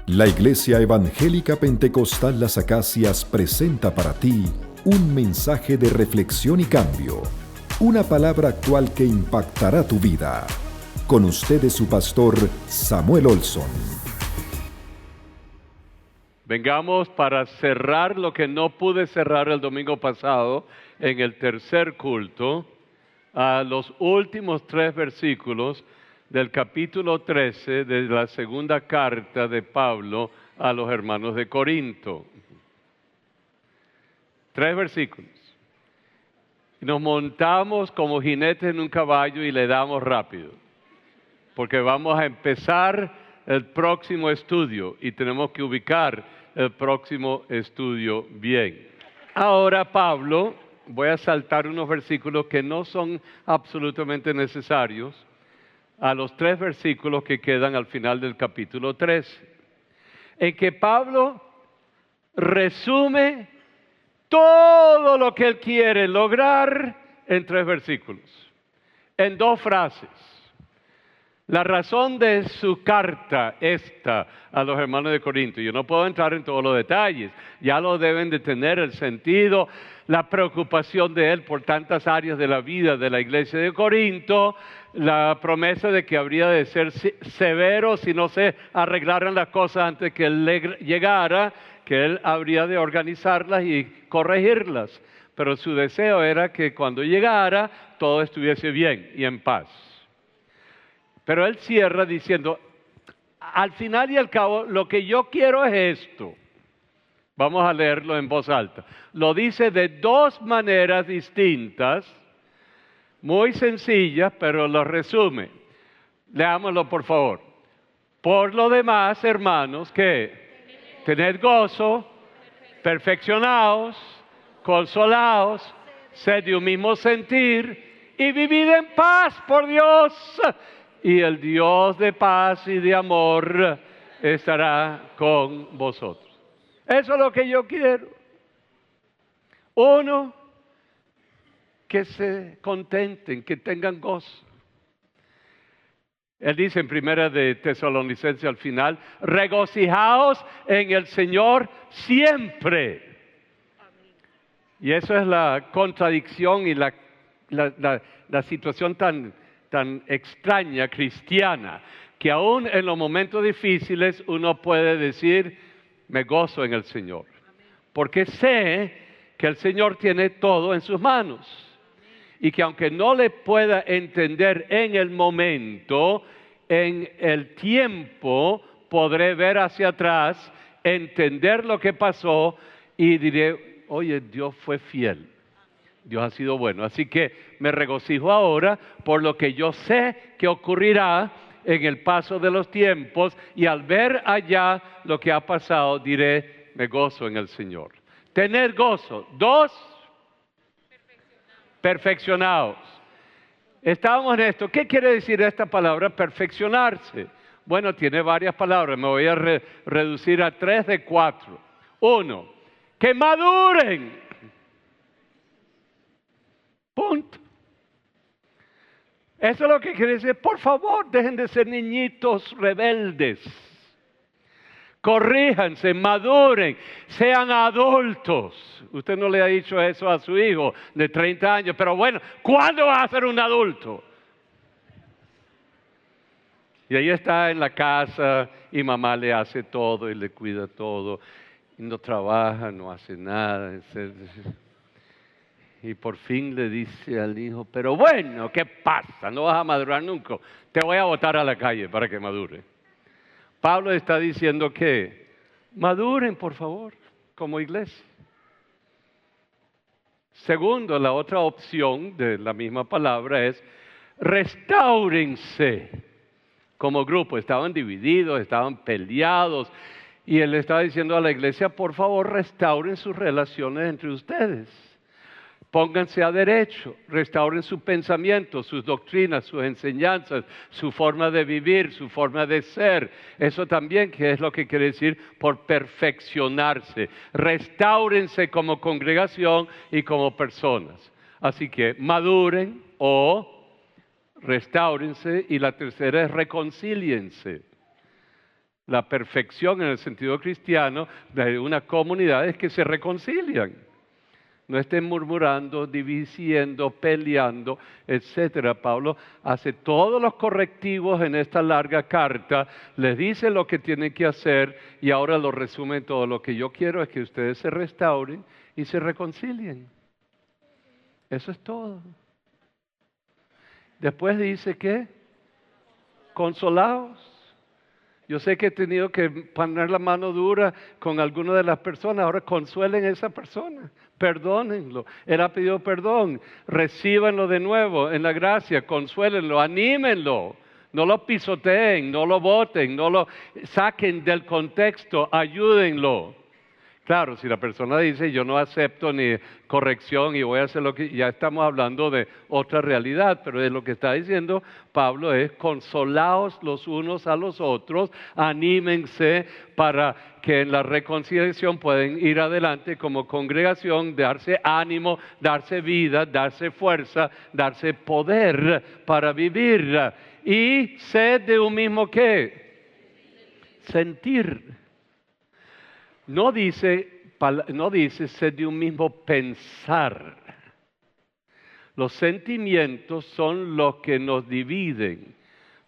La Iglesia Evangélica Pentecostal Las Acacias presenta para ti un mensaje de reflexión y cambio, una palabra actual que impactará tu vida. Con ustedes su pastor Samuel Olson. Vengamos para cerrar lo que no pude cerrar el domingo pasado en el tercer culto, a los últimos 3 versículos del capítulo 13 de la segunda carta de Pablo a los hermanos de Corinto. 3 versículos. Nos montamos como jinetes en un caballo y le damos rápido, porque vamos a empezar el próximo estudio y tenemos que ubicar el próximo estudio bien. Ahora Pablo, voy a saltar unos versículos que no son absolutamente necesarios, a los 3 versículos que quedan al final del capítulo 13, en que Pablo resume todo lo que él quiere lograr en 3 versículos, en 2 frases. La razón de su carta esta a los hermanos de Corinto, yo no puedo entrar en todos los detalles, ya lo deben de tener el sentido, la preocupación de él por tantas áreas de la vida de la iglesia de Corinto, la promesa de que habría de ser severo si no se arreglaran las cosas antes que él llegara, que él habría de organizarlas y corregirlas. Pero su deseo era que cuando llegara todo estuviese bien y en paz. Pero él cierra diciendo, al final y al cabo, lo que yo quiero es esto. Vamos a leerlo en voz alta. Lo dice de 2 maneras distintas, muy sencillas, pero lo resume. Leámoslo, por favor. Por lo demás, hermanos, que tened gozo, perfeccionaos, consolaos, sed de un mismo sentir y vivid en paz por Dios. Y el Dios de paz y de amor estará con vosotros. Eso es lo que yo quiero. Uno, que se contenten, que tengan gozo. Él dice en Primera de Tesalonicenses al final, regocijaos en el Señor siempre. Y eso es la contradicción y la situación tan extraña cristiana, que aún en los momentos difíciles uno puede decir, me gozo en el Señor, porque sé que el Señor tiene todo en sus manos, y que aunque no le pueda entender en el momento, en el tiempo podré ver hacia atrás, entender lo que pasó, y diré, oye, Dios fue fiel. Dios ha sido bueno, así que me regocijo ahora por lo que yo sé que ocurrirá en el paso de los tiempos, y al ver allá lo que ha pasado diré, me gozo en el Señor. Tener gozo. 2, perfeccionados. Estábamos en esto. ¿Qué quiere decir esta palabra perfeccionarse? Bueno, tiene varias palabras, me voy a reducir a 3 de 4. 1, que maduren. Punto. Eso es lo que quiere decir. Por favor, dejen de ser niñitos rebeldes. Corríjanse, maduren, sean adultos. Usted no le ha dicho eso a su hijo de 30 años, pero bueno, ¿cuándo va a ser un adulto? Y ahí está en la casa y mamá le hace todo y le cuida todo. Y no trabaja, no hace nada, y por fin le dice al hijo, pero bueno, ¿qué pasa? No vas a madurar nunca. Te voy a botar a la calle para que madure. Pablo está diciendo que maduren, por favor, como iglesia. Segundo, la otra opción de la misma palabra es restáurense como grupo. Estaban divididos, estaban peleados. Y él estaba diciendo a la iglesia, por favor, restauren sus relaciones entre ustedes. Pónganse a derecho, restauren su pensamiento, sus doctrinas, sus enseñanzas, su forma de vivir, su forma de ser. Eso también, que es lo que quiere decir por perfeccionarse. Restáurense como congregación y como personas. Así que maduren o restáurense, y la tercera es reconcíliense. La perfección en el sentido cristiano de una comunidad es que se reconcilian. No estén murmurando, diciendo, peleando, etcétera. Pablo hace todos los correctivos en esta larga carta, les dice lo que tienen que hacer y ahora lo resume todo. Lo que yo quiero es que ustedes se restauren y se reconcilien. Eso es todo. Después dice que consolaos. Yo sé que he tenido que poner la mano dura con alguna de las personas. Ahora consuelen a esa persona. Perdónenlo. Él ha pedido perdón. Recíbanlo de nuevo en la gracia. Consuélenlo. Anímenlo. No lo pisoteen. No lo boten. No lo saquen del contexto. Ayúdenlo. Claro, si la persona dice yo no acepto ni corrección y voy a hacer lo que... Ya estamos hablando de otra realidad, pero de lo que está diciendo Pablo es consolaos los unos a los otros, anímense para que en la reconciliación pueden ir adelante como congregación, darse ánimo, darse vida, darse fuerza, darse poder para vivir. Y sed de un mismo ¿qué? Sentir. No dice sed de un mismo pensar. Los sentimientos son los que nos dividen,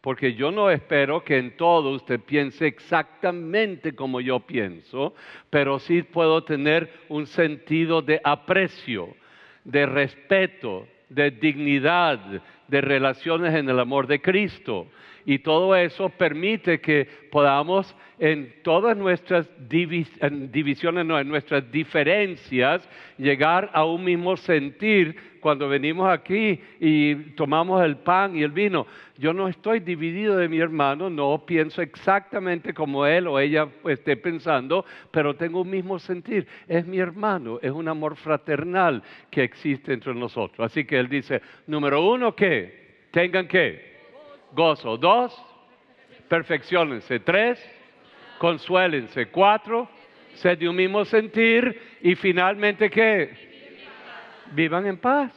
porque yo no espero que en todo usted piense exactamente como yo pienso, pero sí puedo tener un sentido de aprecio, de respeto, de dignidad, de relaciones en el amor de Cristo. Y todo eso permite que podamos en todas nuestras divisiones, no, en nuestras diferencias, llegar a un mismo sentir cuando venimos aquí y tomamos el pan y el vino. Yo no estoy dividido de mi hermano, no pienso exactamente como él o ella esté pensando, pero tengo un mismo sentir. Es mi hermano, es un amor fraternal que existe entre nosotros. Así que él dice, número uno, ¿qué? Tengan ¿qué? Gozo. 2, perfecciónense. 3, consuélense. 4, sed de un mismo sentir. Y finalmente, ¿qué? Vivan en paz.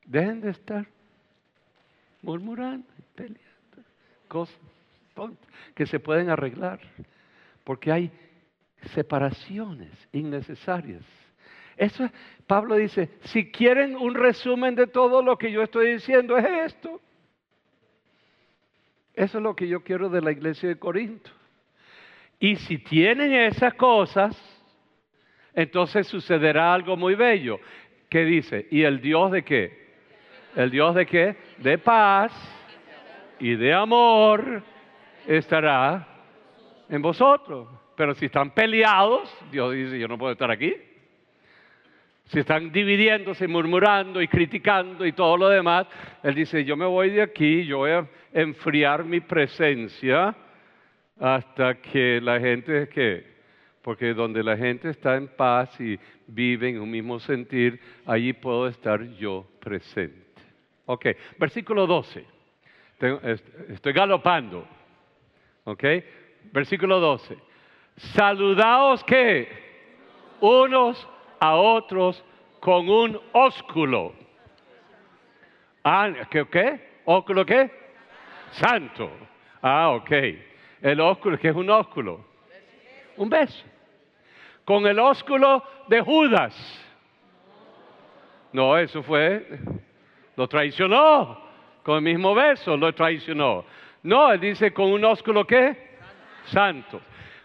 Dejen de estar murmurando, peleando, cosas que se pueden arreglar, porque hay separaciones innecesarias. Eso, Pablo dice, si quieren un resumen de todo lo que yo estoy diciendo, es esto. Eso es lo que yo quiero de la iglesia de Corinto. Y si tienen esas cosas, entonces sucederá algo muy bello. ¿Qué dice? ¿Y el Dios de qué? ¿El Dios de qué? De paz y de amor estará en vosotros. Pero si están peleados, Dios dice, yo no puedo estar aquí. Si están dividiéndose, murmurando y criticando y todo lo demás, Él dice, yo me voy de aquí, yo voy a enfriar mi presencia hasta que la gente, ¿qué? Porque donde la gente está en paz y vive en un mismo sentir, allí puedo estar yo presente. Ok, versículo 12. Estoy galopando. Ok, versículo 12. Saludaos, ¿qué? Unos a otros con un ósculo. ¿Qué? ¿Ósculo qué? Santo. Ok. El ósculo, ¿qué es un ósculo? Un beso. Con el ósculo de Judas. No, eso fue, lo traicionó. Con el mismo beso lo traicionó. No, él dice con un ósculo ¿qué? Santo.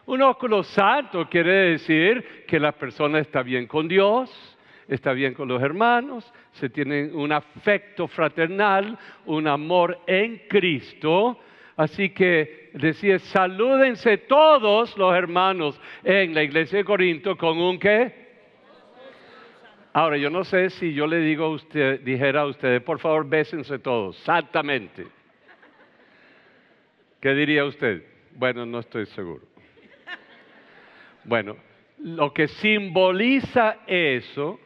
Un ósculo santo quiere decir que la persona está bien con Dios, está bien con los hermanos, se tienen un afecto fraternal, un amor en Cristo. Así que decía, salúdense todos los hermanos en la iglesia de Corinto con un ¿qué? Ahora, yo no sé si yo le digo a usted, dijera a ustedes, por favor, bésense todos, santamente. ¿Qué diría usted? Bueno, no estoy seguro. Bueno, lo que simboliza eso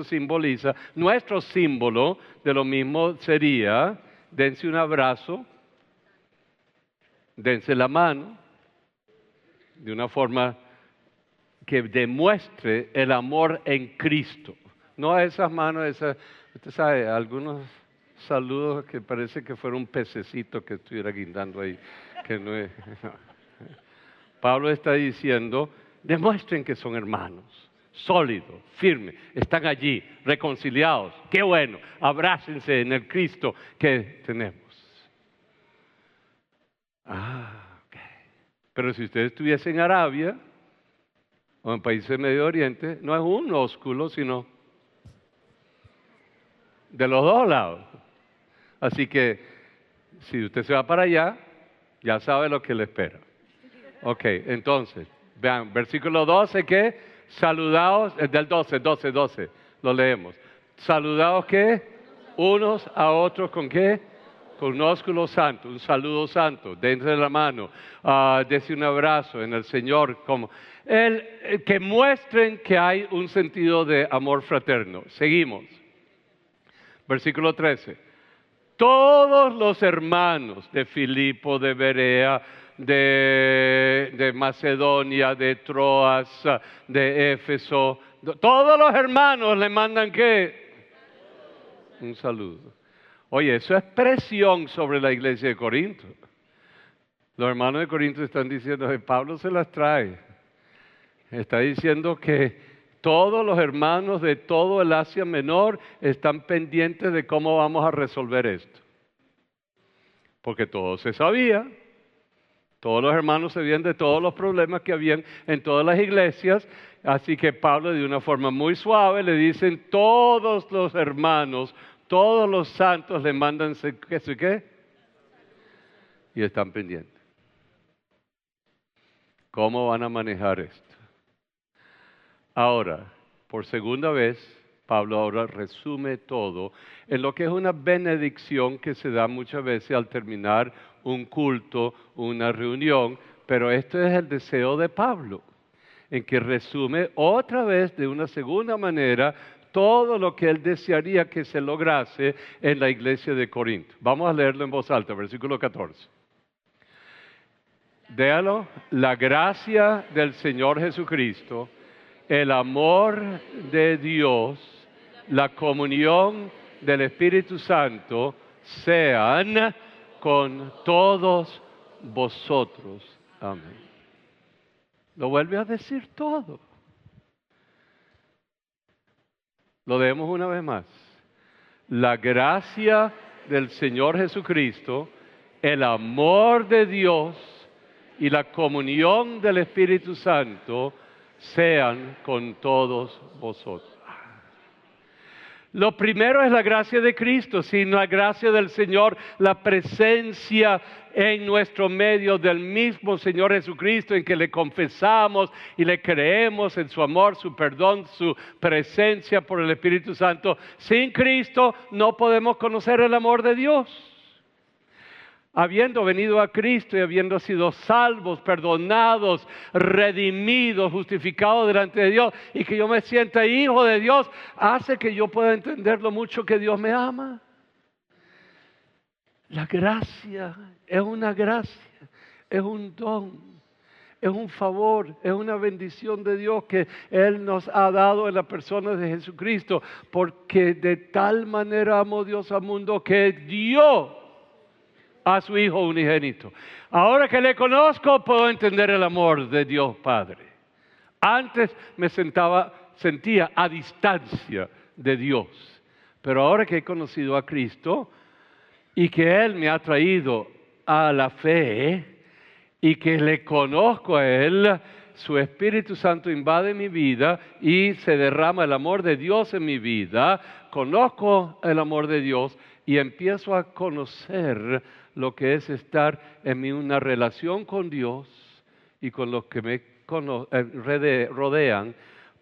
simboliza, nuestro símbolo de lo mismo sería, dense un abrazo, dense la mano, de una forma que demuestre el amor en Cristo. No esas manos, usted sabe, algunos saludos que parece que fuera un pececito que estuviera guindando ahí, que no es. Pablo está diciendo, demuestren que son hermanos, sólidos, firmes, están allí, reconciliados, qué bueno, abrácense en el Cristo que tenemos. Ok. Pero si usted estuviese en Arabia o en países del Medio Oriente, no es un ósculo, sino de los dos lados. Así que si usted se va para allá, ya sabe lo que le espera. Ok, entonces, vean, versículo 12, ¿qué? Saludaos, del 12, lo leemos. Saludaos, ¿qué? Unos a otros, ¿con qué? Con un ósculo santo, un saludo santo, dense la mano, dense un abrazo en el Señor, como que muestren que hay un sentido de amor fraterno. Seguimos. Versículo 13. Todos los hermanos de Filipo, de Berea, de Macedonia, de Troas, de Éfeso, todos los hermanos le mandan ¿qué? Un saludo. Oye, eso es presión sobre la iglesia de Corinto. Los hermanos de Corinto están diciendo, Pablo se las trae. Está diciendo que todos los hermanos de todo el Asia Menor están pendientes de cómo vamos a resolver esto. Porque todo se sabía. Todos los hermanos sabían de todos los problemas que habían en todas las iglesias. Así que Pablo, de una forma muy suave, le dicen, todos los hermanos, todos los santos le mandan ¿qué? Y están pendientes. ¿Cómo van a manejar esto? Ahora, por segunda vez, Pablo ahora resume todo en lo que es una benedicción que se da muchas veces al terminar un culto, una reunión, pero esto es el deseo de Pablo, en que resume otra vez de una segunda manera todo lo que él desearía que se lograse en la iglesia de Corinto. Vamos a leerlo en voz alta, versículo 14. Déalo, la gracia del Señor Jesucristo, el amor de Dios, la comunión del Espíritu Santo sean con todos vosotros. Amén. Lo vuelve a decir todo. Lo leemos una vez más. La gracia del Señor Jesucristo, el amor de Dios y la comunión del Espíritu Santo sean con todos vosotros. Lo primero es la gracia de Cristo. Sin la gracia del Señor, la presencia en nuestro medio del mismo Señor Jesucristo, en que le confesamos y le creemos en su amor, su perdón, su presencia por el Espíritu Santo. Sin Cristo no podemos conocer el amor de Dios. Habiendo venido a Cristo y habiendo sido salvos, perdonados, redimidos, justificados delante de Dios, y que yo me sienta hijo de Dios, hace que yo pueda entender lo mucho que Dios me ama. La gracia es una gracia, es un don, es un favor, es una bendición de Dios que Él nos ha dado en la persona de Jesucristo, porque de tal manera amó Dios al mundo que dio a su Hijo unigénito. Ahora que le conozco, puedo entender el amor de Dios Padre. Antes me sentía a distancia de Dios, pero ahora que he conocido a Cristo y que Él me ha traído a la fe y que le conozco a Él, su Espíritu Santo invade mi vida y se derrama el amor de Dios en mi vida. Conozco el amor de Dios y empiezo a conocer lo que es estar en una relación con Dios y con los que me rodean,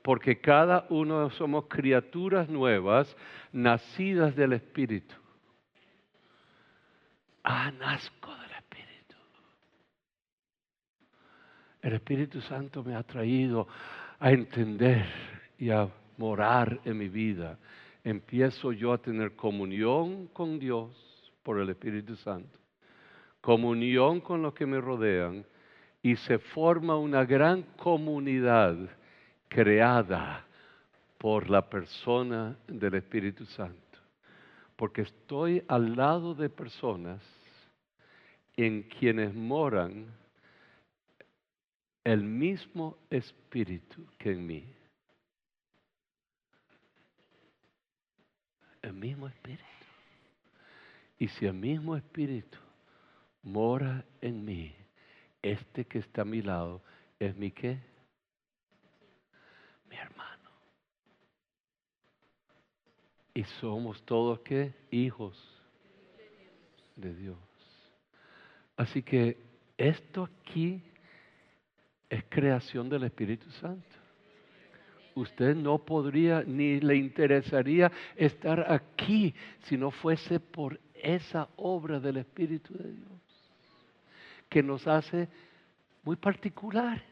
porque cada uno somos criaturas nuevas, nacidas del Espíritu. Nazco del Espíritu. El Espíritu Santo me ha traído a entender y a morar en mi vida. Empiezo yo a tener comunión con Dios por el Espíritu Santo, comunión con los que me rodean, y se forma una gran comunidad creada por la persona del Espíritu Santo. porque estoy al lado de personas en quienes moran el mismo espíritu que en mí. El mismo espíritu. Y si el mismo espíritu mora en mí, este que está a mi lado es mi ¿qué? Mi hermano. Y somos todos ¿qué? Hijos de Dios. Así que esto aquí es creación del Espíritu Santo. Usted no podría ni le interesaría estar aquí si no fuese por esa obra del Espíritu de Dios, que nos hace muy particulares,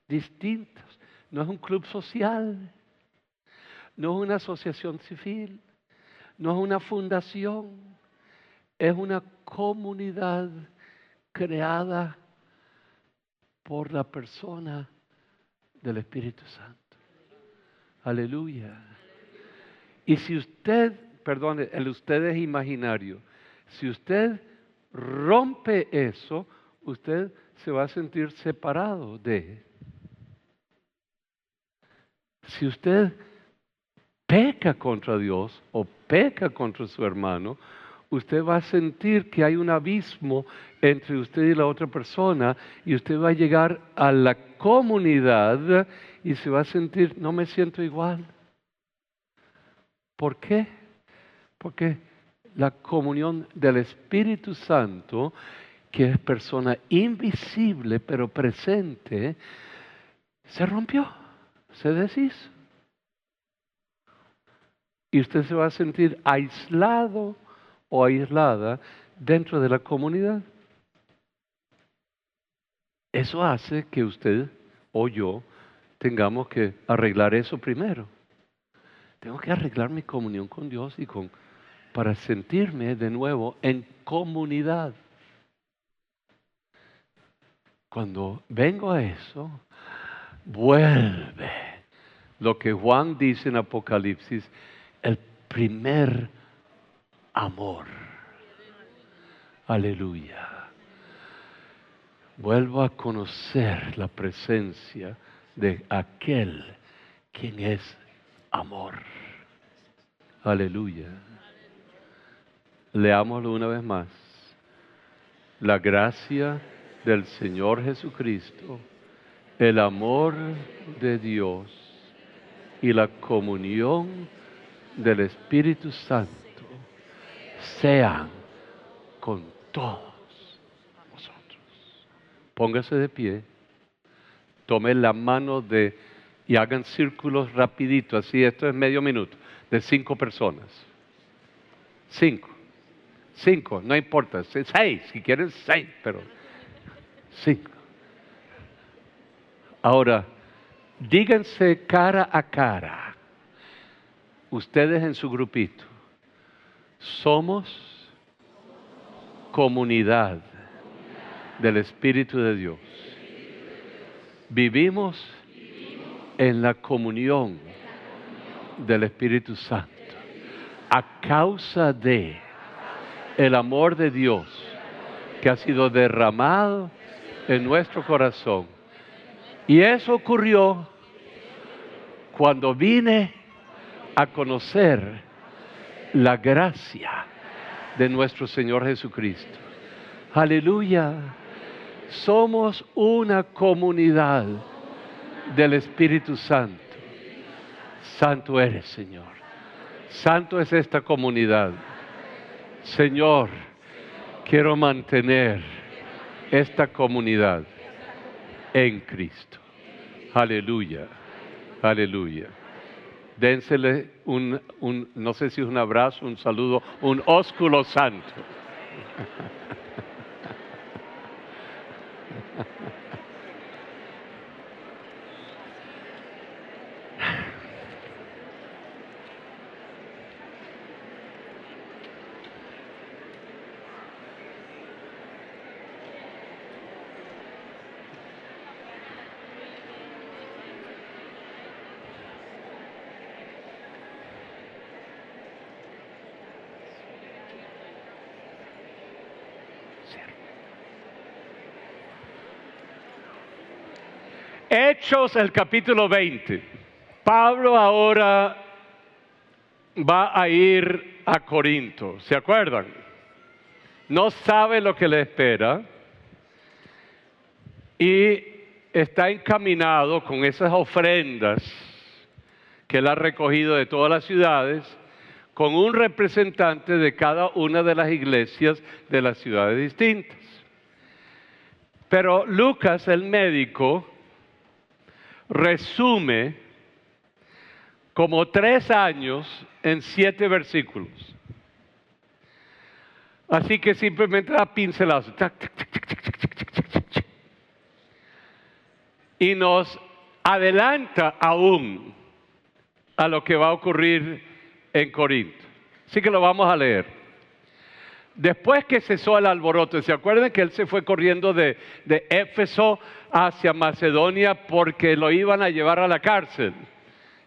distintos. No es un club social, no es una asociación civil, no es una fundación, es una comunidad creada por la persona del Espíritu Santo. Aleluya. Y si usted, perdone, el usted es imaginario, si usted rompe eso, usted se va a sentir separado de. Si usted peca contra Dios o peca contra su hermano, usted va a sentir que hay un abismo entre usted y la otra persona y usted va a llegar a la comunidad y se va a sentir, no me siento igual. ¿Por qué? Porque la comunión del Espíritu Santo, que es persona invisible pero presente, se rompió, se deshizo. Y usted se va a sentir aislado o aislada dentro de la comunidad. Eso hace que usted o yo tengamos que arreglar eso primero. Tengo que arreglar mi comunión con Dios y para sentirme de nuevo en comunidad. Cuando vengo a eso, vuelve lo que Juan dice en Apocalipsis, el primer amor. Aleluya. Vuelvo a conocer la presencia de aquel quien es amor. Aleluya. Leámoslo una vez más. La gracia del Señor Jesucristo, el amor de Dios y la comunión del Espíritu Santo sean con todos nosotros. Póngase de pie, tome la mano y hagan círculos rapidito, así esto es medio minuto, de 5 personas. 5, no importa, 6, si quieren 6, pero 5. Ahora, díganse cara a cara, ustedes en su grupito, somos comunidad del Espíritu de Dios. Vivimos en la comunión del Espíritu Santo a causa de el amor de Dios que ha sido derramado en nuestro corazón. Y eso ocurrió cuando vine a conocer la gracia de nuestro Señor Jesucristo. Aleluya. Somos una comunidad del Espíritu Santo. Santo eres, Señor. Santo es esta comunidad. Señor, quiero mantener esta comunidad en Cristo. Aleluya. Aleluya. Dénsele no sé si es un abrazo, un saludo, un ósculo santo. Hechos, el capítulo 20. Pablo ahora va a ir a Corinto, ¿se acuerdan? No sabe lo que le espera y está encaminado con esas ofrendas que él ha recogido de todas las ciudades, con un representante de cada una de las iglesias de las ciudades distintas. Pero Lucas, el médico, resume como 3 años en 7 versículos. Así que simplemente da pincelazos. Y nos adelanta aún a lo que va a ocurrir en Corinto. Así que lo vamos a leer. Después que cesó el alboroto, ¿se acuerdan que él se fue corriendo de Éfeso hacia Macedonia porque lo iban a llevar a la cárcel?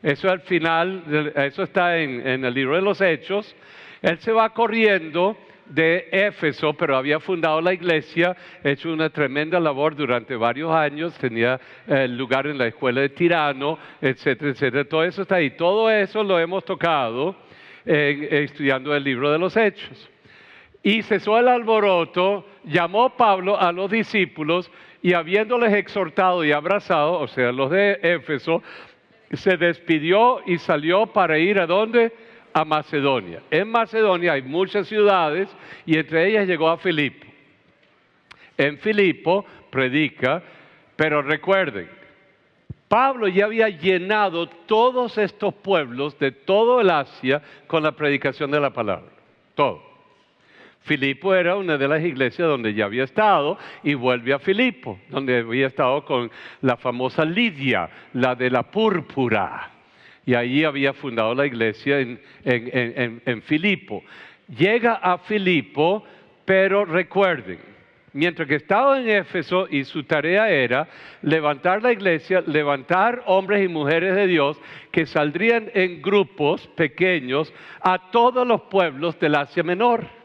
Eso al final, eso está en el libro de los Hechos. Él se va corriendo de Éfeso, pero había fundado la iglesia, hecho una tremenda labor durante varios años, tenía lugar en la escuela de Tirano, etcétera, etcétera. Todo eso está ahí. Todo eso lo hemos tocado estudiando el libro de los Hechos. Y cesó el alboroto, llamó Pablo a los discípulos y habiéndoles exhortado y abrazado, o sea, los de Éfeso, se despidió y salió para ir ¿a dónde? A Macedonia. En Macedonia hay muchas ciudades y entre ellas llegó a Filipo. En Filipo predica, pero recuerden, Pablo ya había llenado todos estos pueblos de todo el Asia con la predicación de la palabra. Todo. Filipo era una de las iglesias donde ya había estado y vuelve a Filipo, donde había estado con la famosa Lidia, la de la púrpura. Y allí había fundado la iglesia en Filipo. Llega a Filipo, pero recuerden, mientras que estaba en Éfeso y su tarea era levantar la iglesia, levantar hombres y mujeres de Dios que saldrían en grupos pequeños a todos los pueblos del Asia Menor.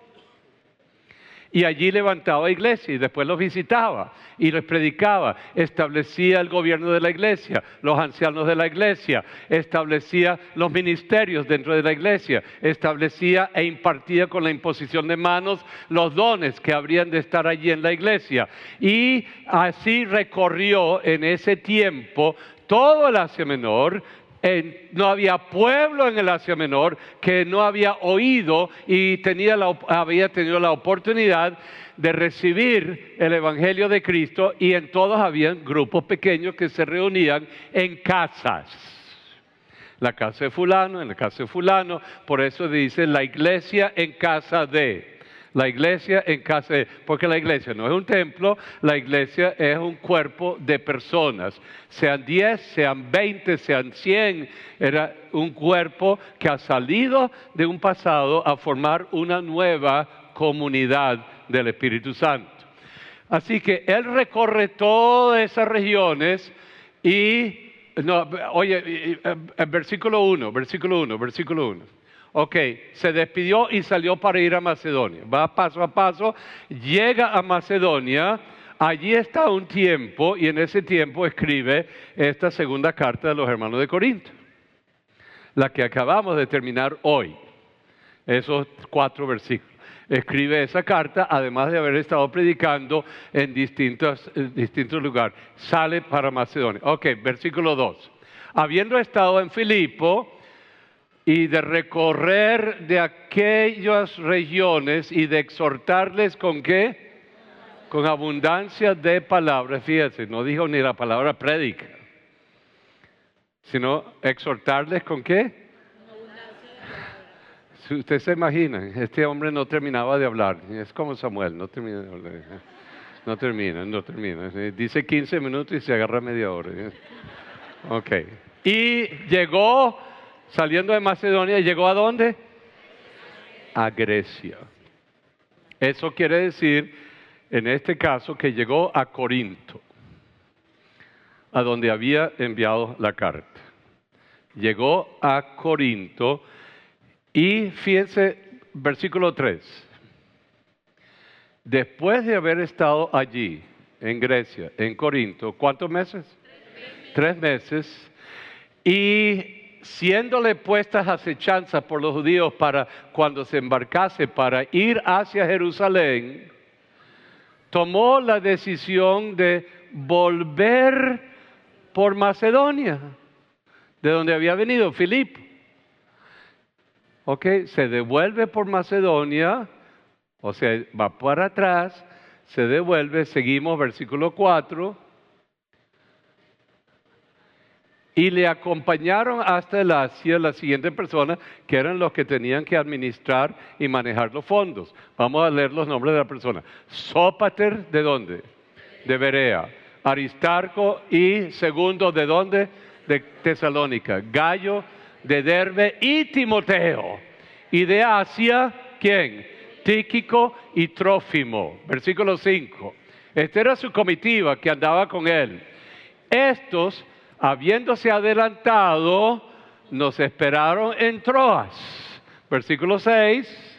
Y allí levantaba iglesia y después los visitaba y les predicaba, establecía el gobierno de la iglesia, los ancianos de la iglesia, establecía los ministerios dentro de la iglesia, establecía e impartía con la imposición de manos los dones que habrían de estar allí en la iglesia. Y así recorrió en ese tiempo todo el Asia Menor. No había pueblo en el Asia Menor que no había oído y había tenido la oportunidad de recibir el Evangelio de Cristo, y en todos habían grupos pequeños que se reunían en casas. La casa de fulano, en la casa de fulano, por eso dice la iglesia en casa de. La iglesia en casa de, porque la iglesia no es un templo, la iglesia es un cuerpo de personas. Sean 10, sean 20, sean 100, era un cuerpo que ha salido de un pasado a formar una nueva comunidad del Espíritu Santo. Así que él recorre todas esas regiones y, versículo 1. Ok, se despidió y salió para ir a Macedonia. Va paso a paso, llega a Macedonia, allí está un tiempo y en ese tiempo escribe esta segunda carta de los hermanos de Corinto, la que acabamos de terminar hoy, esos 4 versículos. Escribe esa carta, además de haber estado predicando en distintos lugares. Sale para Macedonia. Ok, versículo 2. Habiendo estado en Filipo y de recorrer de aquellas regiones y de exhortarles ¿con qué? Con abundancia de palabras. Fíjense, no dijo ni la palabra prédica, sino exhortarles ¿con qué? Si usted se imagina, este hombre no terminaba de hablar, es como Samuel, no termina de hablar, no termina, dice 15 minutos y se agarra media hora. Ok, y llegó, saliendo de Macedonia, ¿llegó a dónde? A Grecia. Eso quiere decir, en este caso, que llegó a Corinto, a donde había enviado la carta. Llegó a Corinto. Y fíjense, versículo 3. Después de haber estado allí, en Grecia, en Corinto, ¿cuántos meses? 3 meses. 3 meses, y siéndole puestas acechanzas por los judíos para cuando se embarcase para ir hacia Jerusalén, tomó la decisión de volver por Macedonia, de donde había venido Filipo. Se devuelve por Macedonia, o sea, va para atrás, se devuelve, seguimos versículo 4, y le acompañaron hasta el Asia la siguiente persona, que eran los que tenían que administrar y manejar los fondos. Vamos a leer los nombres de la persona. Sópater, ¿de dónde? De Berea. Aristarco y Segundo, ¿de dónde? De Tesalónica. Gallo, de Derbe, y Timoteo. Y de Asia, ¿quién? Tíquico y Trófimo. Versículo 5. Esta era su comitiva que andaba con él. Estos, habiéndose adelantado, nos esperaron en Troas. Versículo 6.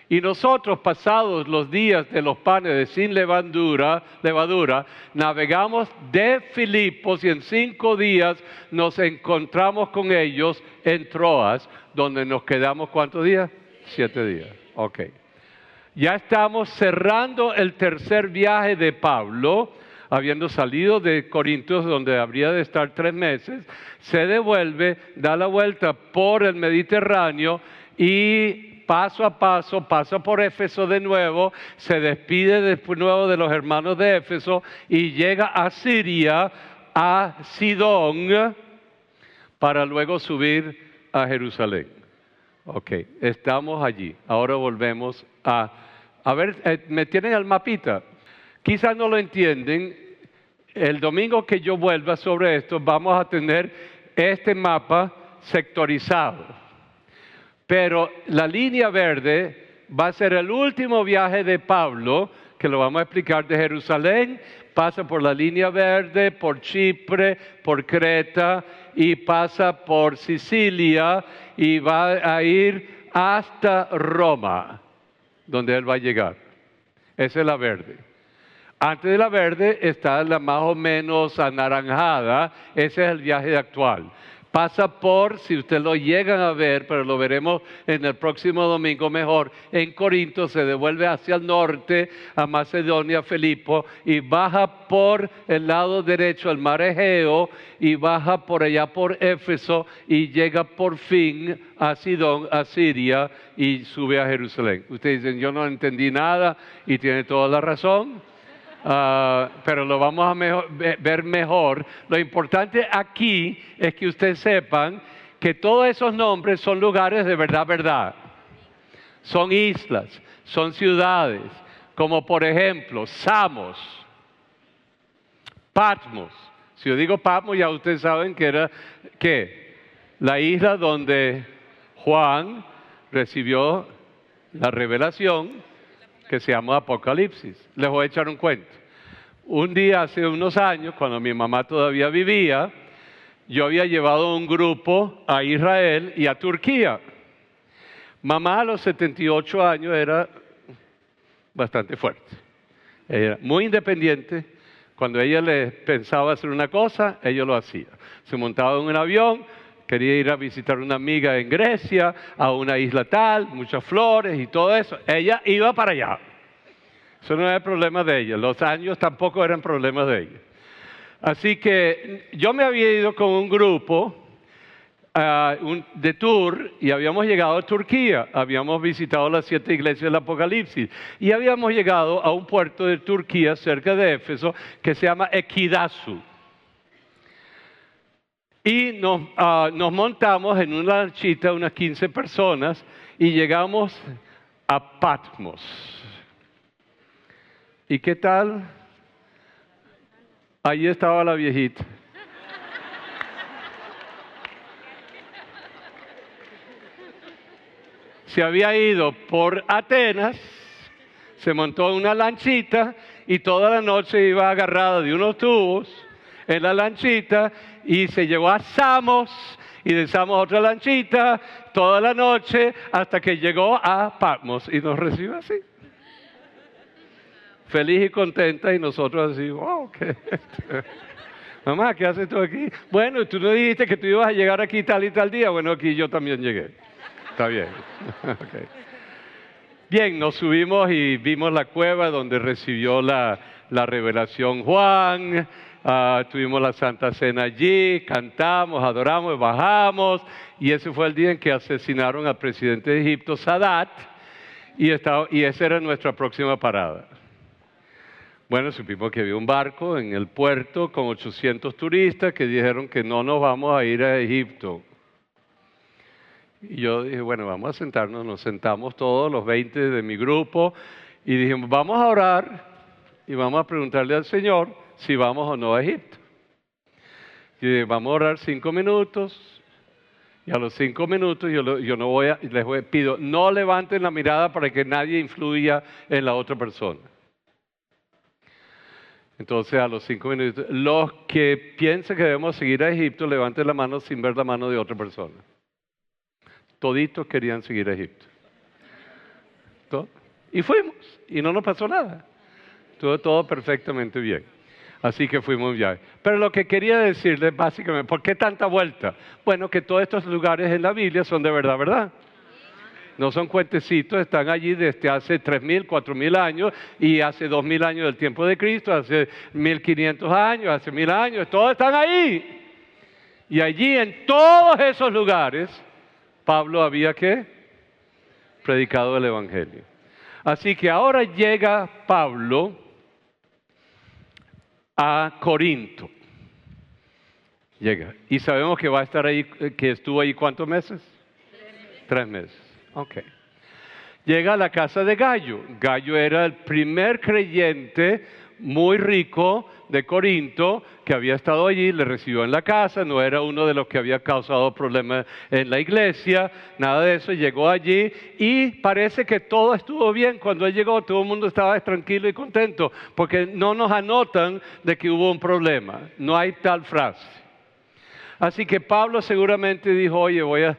Y nosotros, pasados los días de los panes de sin levadura, navegamos de Filipos y en 5 días nos encontramos con ellos en Troas, donde nos quedamos, ¿cuántos días? 7 días. Ya estamos cerrando el tercer viaje de Pablo, habiendo salido de Corintios, donde habría de estar 3 meses, se devuelve, da la vuelta por el Mediterráneo y paso a paso pasa por Éfeso de nuevo, se despide de nuevo de los hermanos de Éfeso y llega a Siria, a Sidón, para luego subir a Jerusalén. Estamos allí. Ahora volvemos a ver, ¿me tienen el mapita? Quizás no lo entienden. El domingo que yo vuelva sobre esto, vamos a tener este mapa sectorizado. Pero la línea verde va a ser el último viaje de Pablo, que lo vamos a explicar, de Jerusalén, pasa por la línea verde, por Chipre, por Creta, y pasa por Sicilia, y va a ir hasta Roma, donde él va a llegar. Esa es la verde. Antes de la verde está la más o menos anaranjada, ese es el viaje actual. Pasa por, si ustedes lo llegan a ver, pero lo veremos en el próximo domingo mejor, en Corinto, se devuelve hacia el norte, a Macedonia, Filipo, y baja por el lado derecho al mar Egeo, y baja por allá por Éfeso, y llega por fin a Sidón, a Siria, y sube a Jerusalén. Ustedes dicen, yo no entendí nada, y tiene toda la razón. Pero lo vamos a ver mejor. Lo importante aquí es que ustedes sepan que todos esos nombres son lugares de verdad. Son islas, son ciudades, como por ejemplo Samos, Patmos. Si yo digo Patmos, ya ustedes saben que era ¿qué? La isla donde Juan recibió la revelación, que se llama Apocalipsis. Les voy a echar un cuento. Un día, hace unos años, cuando mi mamá todavía vivía, yo había llevado un grupo a Israel y a Turquía. Mamá a los 78 años era bastante fuerte. Ella era muy independiente. Cuando ella le pensaba hacer una cosa, ella lo hacía. Se montaba en un avión, quería ir a visitar una amiga en Grecia, a una isla tal, muchas flores y todo eso. Ella iba para allá. Eso no era el problema de ella. Los años tampoco eran problemas de ella. Así que yo me había ido con un grupo de tour y habíamos llegado a Turquía. Habíamos visitado las 7 iglesias del Apocalipsis y habíamos llegado a un puerto de Turquía cerca de Éfeso que se llama Ekidasu. Y nos montamos en una lanchita, unas 15 personas, y llegamos a Patmos. ¿Y qué tal? Allí estaba la viejita. Se había ido por Atenas, se montó en una lanchita y toda la noche iba agarrada de unos tubos en la lanchita y se llevó a Samos y de Samos a otra lanchita toda la noche hasta que llegó a Patmos y nos recibe así. Feliz y contenta y nosotros así, wow, Mamá, ¿qué haces tú aquí? Bueno, tú no dijiste que tú ibas a llegar aquí tal y tal día. Bueno, aquí yo también llegué. Está bien. Okay. Bien, nos subimos y vimos la cueva donde recibió la revelación Juan. Tuvimos la Santa Cena allí, cantamos, adoramos, bajamos. Y ese fue el día en que asesinaron al presidente de Egipto, Sadat. Y esa era nuestra próxima parada. Bueno, supimos que había un barco en el puerto con 800 turistas que dijeron que no nos vamos a ir a Egipto. Y yo dije, bueno, vamos a sentarnos, nos sentamos todos, los 20 de mi grupo, y dijimos, vamos a orar y vamos a preguntarle al Señor si vamos o no a Egipto. Y dije, vamos a orar 5 minutos, y a los 5 minutos yo no pido, no levanten la mirada para que nadie influya en la otra persona. Entonces a los 5 minutos, los que piensen que debemos seguir a Egipto, levanten la mano sin ver la mano de otra persona. Toditos querían seguir a Egipto. Y fuimos, y no nos pasó nada. Estuvo todo perfectamente bien. Así que fuimos ya. Pero lo que quería decirles básicamente, ¿por qué tanta vuelta? Bueno, que todos estos lugares en la Biblia son de verdad, ¿verdad? No son cuentecitos, están allí desde hace 3.000, 4.000 años y hace 2.000 años del tiempo de Cristo, hace 1.500 años, hace 1.000 años, todos están ahí. Y allí en todos esos lugares, Pablo había ¿qué? Predicado el Evangelio. Así que ahora llega Pablo a Corinto. Llega. Y sabemos que va a estar ahí, que estuvo ahí ¿cuántos meses? 3 meses. Ok. Llega a la casa de Gallo. Gallo era el primer creyente muy rico de Corinto que había estado allí, le recibió en la casa, no era uno de los que había causado problemas en la iglesia, nada de eso, llegó allí y parece que todo estuvo bien. Cuando él llegó todo el mundo estaba tranquilo y contento porque no nos anotan de que hubo un problema, no hay tal frase. Así que Pablo seguramente dijo, oye, voy a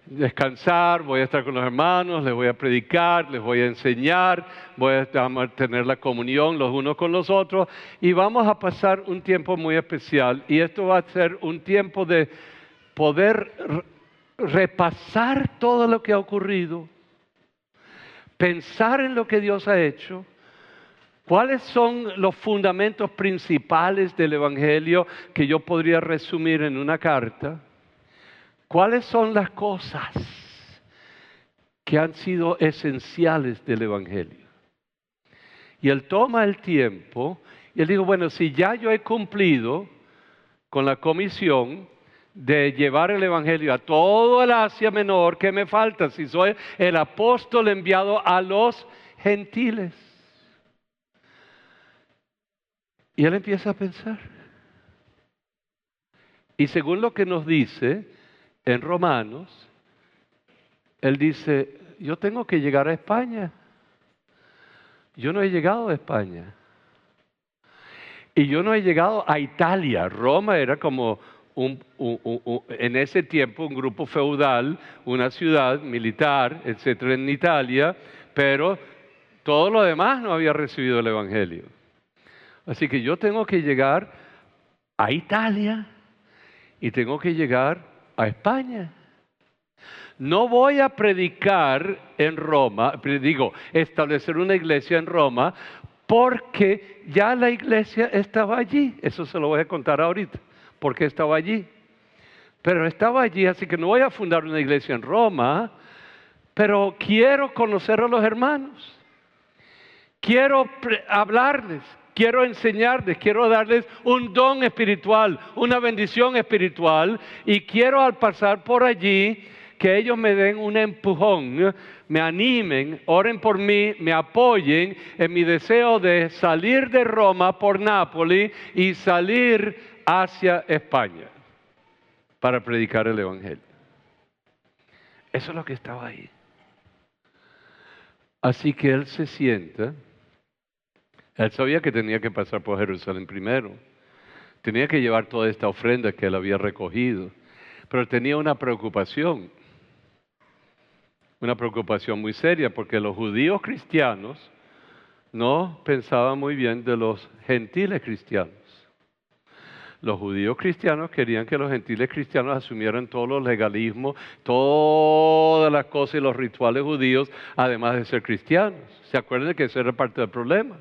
descansar, voy a estar con los hermanos, les voy a predicar, les voy a enseñar, voy a tener la comunión los unos con los otros y vamos a pasar un tiempo muy especial y esto va a ser un tiempo de poder repasar todo lo que ha ocurrido, pensar en lo que Dios ha hecho, cuáles son los fundamentos principales del Evangelio que yo podría resumir en una carta. ¿Cuáles son las cosas que han sido esenciales del Evangelio? Y él toma el tiempo y él dijo, bueno, si ya yo he cumplido con la comisión de llevar el Evangelio a todo el Asia Menor, ¿qué me falta? Si soy el apóstol enviado a los gentiles. Y él empieza a pensar. Y según lo que nos dice en Romanos, él dice, yo tengo que llegar a España. Yo no he llegado a España. Y yo no he llegado a Italia. Roma era como en ese tiempo un grupo feudal, una ciudad militar, etcétera, en Italia, pero todo lo demás no había recibido el Evangelio. Así que yo tengo que llegar a Italia y tengo que llegar a España. No voy a predicar en Roma, establecer una iglesia en Roma, porque ya la iglesia estaba allí. Eso se lo voy a contar ahorita, porque estaba allí. Pero estaba allí, así que no voy a fundar una iglesia en Roma, pero quiero conocer a los hermanos. Quiero hablarles. Quiero enseñarles, quiero darles un don espiritual, una bendición espiritual y quiero al pasar por allí que ellos me den un empujón, me animen, oren por mí, me apoyen en mi deseo de salir de Roma por Nápoles y salir hacia España para predicar el Evangelio. Eso es lo que estaba ahí. Así que él se sienta. Él sabía que tenía que pasar por Jerusalén primero. Tenía que llevar toda esta ofrenda que él había recogido. Pero tenía una preocupación muy seria, porque los judíos cristianos no pensaban muy bien de los gentiles cristianos. Los judíos cristianos querían que los gentiles cristianos asumieran todos los legalismos, todas las cosas y los rituales judíos, además de ser cristianos. ¿Se acuerdan de que ese era parte del problema?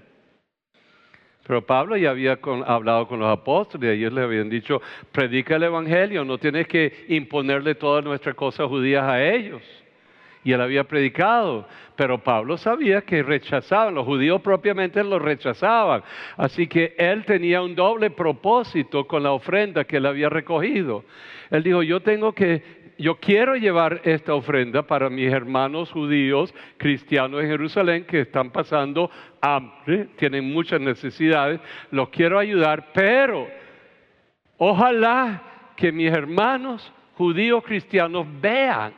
Pero Pablo ya había hablado con los apóstoles y ellos le habían dicho, predica el evangelio, no tienes que imponerle todas nuestras cosas judías a ellos. Y él había predicado, pero Pablo sabía que rechazaban, los judíos propiamente lo rechazaban. Así que él tenía un doble propósito con la ofrenda que él había recogido. Él dijo, yo quiero llevar esta ofrenda para mis hermanos judíos cristianos en Jerusalén que están pasando hambre, tienen muchas necesidades, los quiero ayudar, pero ojalá que mis hermanos judíos cristianos vean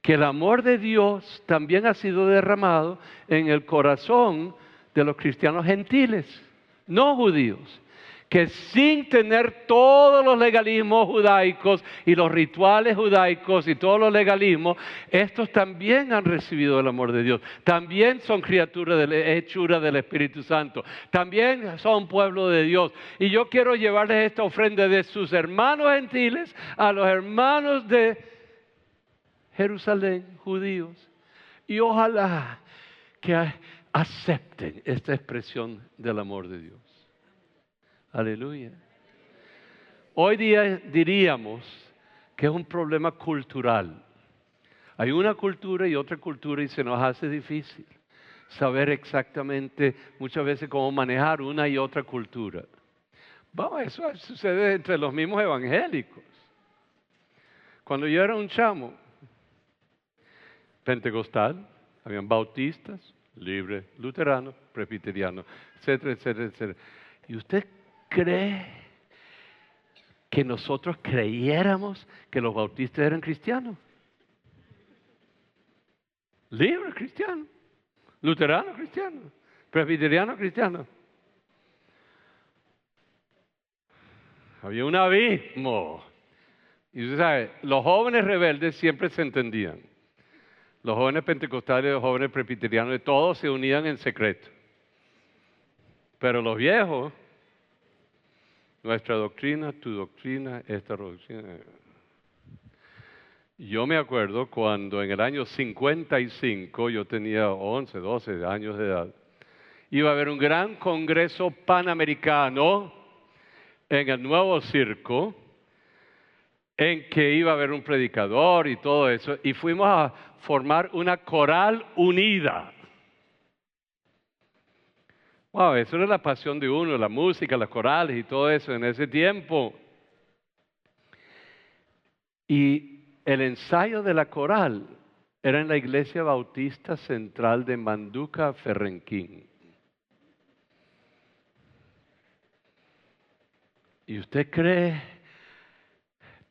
que el amor de Dios también ha sido derramado en el corazón de los cristianos gentiles, no judíos, que sin tener todos los legalismos judaicos y los rituales judaicos y todos los legalismos, estos también han recibido el amor de Dios, también son criaturas de la hechura del Espíritu Santo, también son pueblo de Dios. Y yo quiero llevarles esta ofrenda de sus hermanos gentiles a los hermanos de Jerusalén, judíos, y ojalá que acepten esta expresión del amor de Dios. Aleluya. Hoy día diríamos que es un problema cultural. Hay una cultura y otra cultura y se nos hace difícil saber exactamente muchas veces cómo manejar una y otra cultura. Vamos, eso sucede entre los mismos evangélicos. Cuando yo era un chamo pentecostal, habían bautistas, libres, luteranos, presbiterianos, etcétera, etcétera, etcétera. ¿Y usted cree que nosotros creyéramos que los bautistas eran cristianos? Libres cristianos, luteranos cristianos, presbiterianos cristianos. Había un abismo. Y usted sabe, los jóvenes rebeldes siempre se entendían. Los jóvenes pentecostales, los jóvenes presbiterianos, todos se unían en secreto. Pero los viejos, nuestra doctrina, tu doctrina, esta doctrina. Yo me acuerdo cuando en el año 55, yo tenía 11, 12 años de edad, iba a haber un gran congreso panamericano en el Nuevo Circo, en que iba a haber un predicador y todo eso, y fuimos a formar una coral unida. Wow, eso era la pasión de uno, la música, las corales y todo eso en ese tiempo. Y el ensayo de la coral era en la Iglesia Bautista Central de Manduca, Ferrenquín. ¿Y usted cree?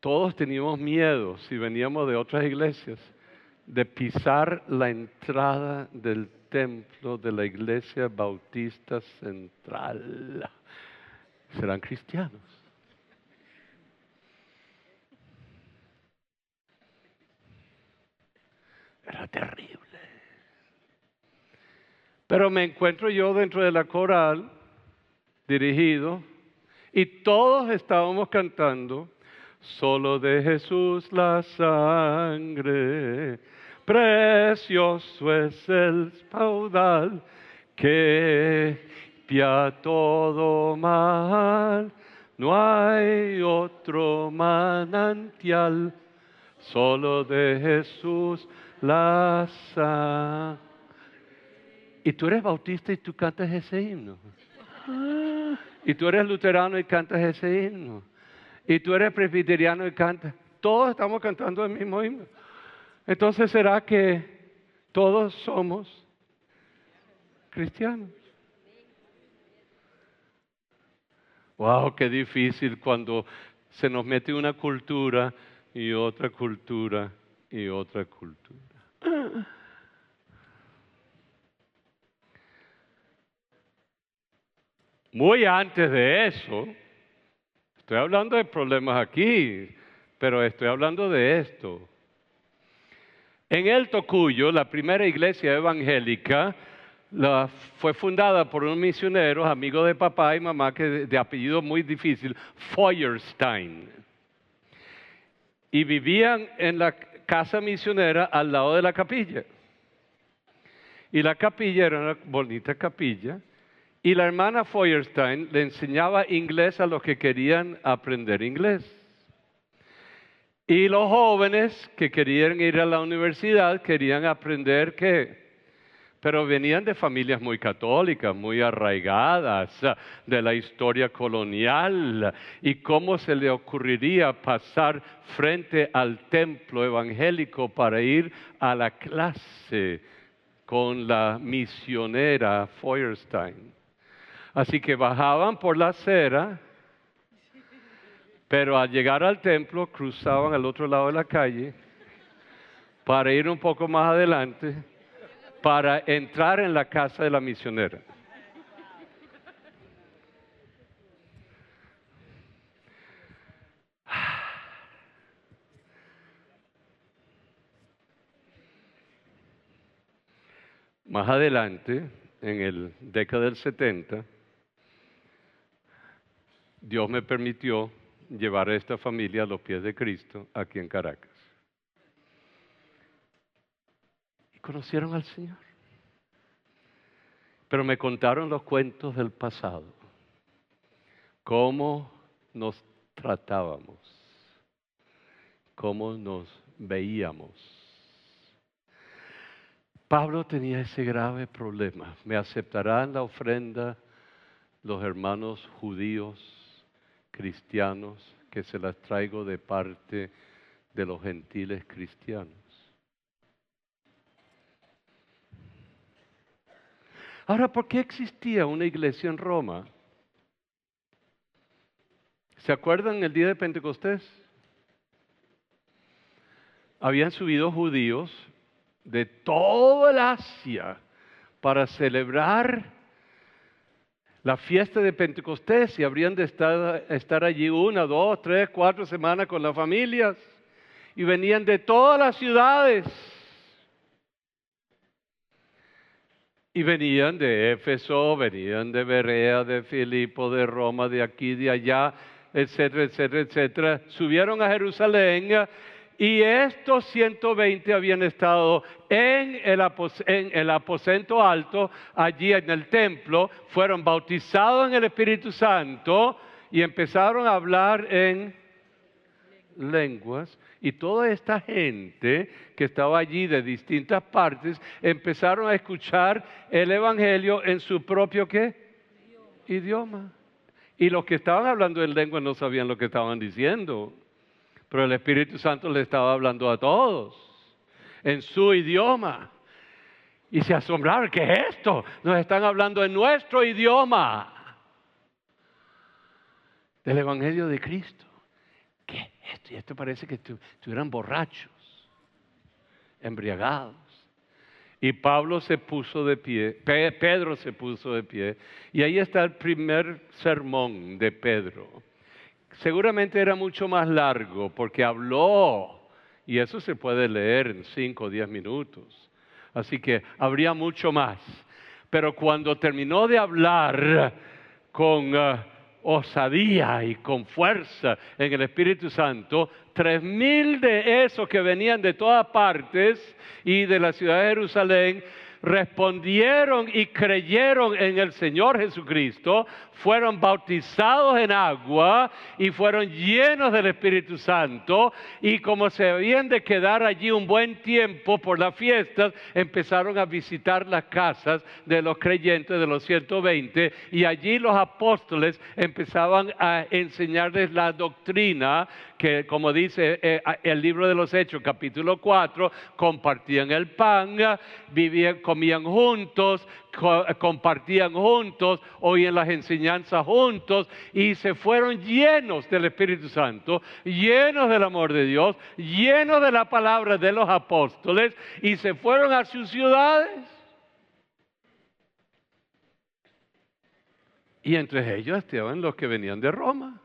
Todos teníamos miedo, si veníamos de otras iglesias, de pisar la entrada del templo de la Iglesia Bautista Central. ¿Serán cristianos? Era terrible. Pero me encuentro yo dentro de la coral, dirigido, y todos estábamos cantando, solo de Jesús la sangre, precioso es el caudal que limpia todo mal, no hay otro manantial, solo de Jesús la sangre. Y tú eres bautista y tú cantas ese himno. Y tú eres luterano y cantas ese himno. Y tú eres presbiteriano y cantas. Todos estamos cantando el mismo himno. Entonces, ¿será que todos somos cristianos? Wow, qué difícil cuando se nos mete una cultura y otra cultura y otra cultura. Muy antes de eso, estoy hablando de problemas aquí, pero estoy hablando de esto. En el Tocuyo, la primera iglesia evangélica, Fue fundada por unos misioneros, amigos de papá y mamá, de apellido muy difícil, Feuerstein. Y vivían en la casa misionera al lado de la capilla. Y la capilla era una bonita capilla. Y la hermana Feuerstein le enseñaba inglés a los que querían aprender inglés. Y los jóvenes que querían ir a la universidad querían aprender ¿qué? Pero venían de familias muy católicas, muy arraigadas de la historia colonial. ¿Y cómo se le ocurriría pasar frente al templo evangélico para ir a la clase con la misionera Feuerstein? Así que bajaban por la acera, pero al llegar al templo cruzaban al otro lado de la calle para ir un poco más adelante, para entrar en la casa de la misionera. Más adelante, en el década del 70, Dios me permitió llevar a esta familia a los pies de Cristo aquí en Caracas. Y conocieron al Señor. Pero me contaron los cuentos del pasado. Cómo nos tratábamos. Cómo nos veíamos. Pablo tenía ese grave problema. ¿Me aceptarán la ofrenda los hermanos judíos, cristianos, que se las traigo de parte de los gentiles cristianos? Ahora, ¿por qué existía una iglesia en Roma? ¿Se acuerdan el día de Pentecostés? Habían subido judíos de toda el Asia para celebrar la fiesta de Pentecostés y habrían de estar allí 1, 2, 3, 4 semanas con las familias y venían de todas las ciudades. Y venían de Éfeso, venían de Berea, de Filipo, de Roma, de aquí, de allá, etcétera, etcétera, etcétera. Subieron a Jerusalén y estos 120 habían estado en el aposento alto, allí en el templo, fueron bautizados en el Espíritu Santo y empezaron a hablar en lenguas. Y toda esta gente que estaba allí de distintas partes empezaron a escuchar el Evangelio en su propio ¿qué? Idioma. Y los que estaban hablando en lenguas no sabían lo que estaban diciendo, pero el Espíritu Santo les estaba hablando a todos en su idioma. Y se asombraron, ¿qué es esto? Nos están hablando en nuestro idioma del Evangelio de Cristo. ¿Qué es esto? Y esto parece que estuvieran borrachos, embriagados. Y Pablo se puso de pie, Pedro se puso de pie. Y ahí está el primer sermón de Pedro. Seguramente era mucho más largo porque habló. Y eso se puede leer en 5 o 10 minutos. Así que habría mucho más. Pero cuando terminó de hablar con osadía y con fuerza en el Espíritu Santo, 3,000 de esos que venían de todas partes y de la ciudad de Jerusalén respondieron y creyeron en el Señor Jesucristo, fueron bautizados en agua y fueron llenos del Espíritu Santo, y como se habían de quedar allí un buen tiempo por las fiestas, empezaron a visitar las casas de los creyentes, de los 120, y allí los apóstoles empezaban a enseñarles la doctrina que, como dice el libro de los Hechos, capítulo 4, compartían el pan, comían juntos, compartían juntos, oían las enseñanzas juntos, y se fueron llenos del Espíritu Santo, llenos del amor de Dios, llenos de la palabra de los apóstoles, y se fueron a sus ciudades. Y entre ellos estaban los que venían de Roma.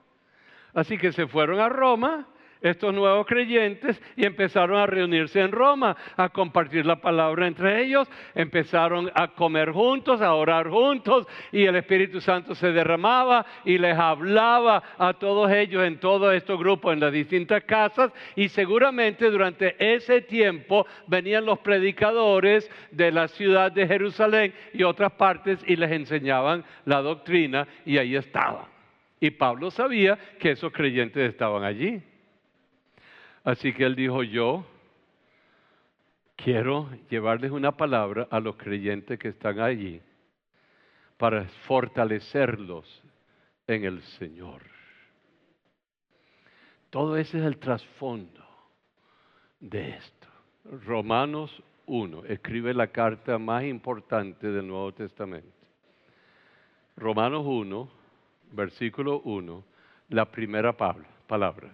Así que se fueron a Roma, estos nuevos creyentes y empezaron a reunirse en Roma, a compartir la palabra entre ellos, empezaron a comer juntos, a orar juntos, y el Espíritu Santo se derramaba y les hablaba a todos ellos en todos estos grupos, en las distintas casas, y seguramente durante ese tiempo venían los predicadores de la ciudad de Jerusalén y otras partes y les enseñaban la doctrina, y ahí estaban. Y Pablo sabía que esos creyentes estaban allí. Así que él dijo, yo quiero llevarles una palabra a los creyentes que están allí para fortalecerlos en el Señor. Todo ese es el trasfondo de esto. Romanos 1, escribe la carta más importante del Nuevo Testamento. Romanos 1, versículo 1, la primera palabra.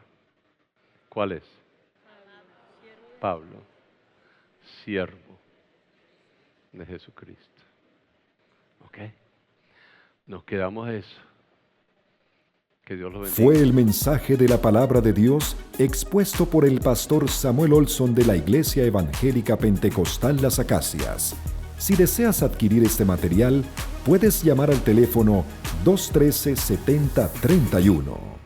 ¿Cuál es? Pablo, siervo de Jesucristo. ¿Ok? Nos quedamos eso. Que Dios lo bendiga. Fue el mensaje de la palabra de Dios expuesto por el pastor Samuel Olson de la Iglesia Evangélica Pentecostal Las Acacias. Si deseas adquirir este material, puedes llamar al teléfono 213-7031.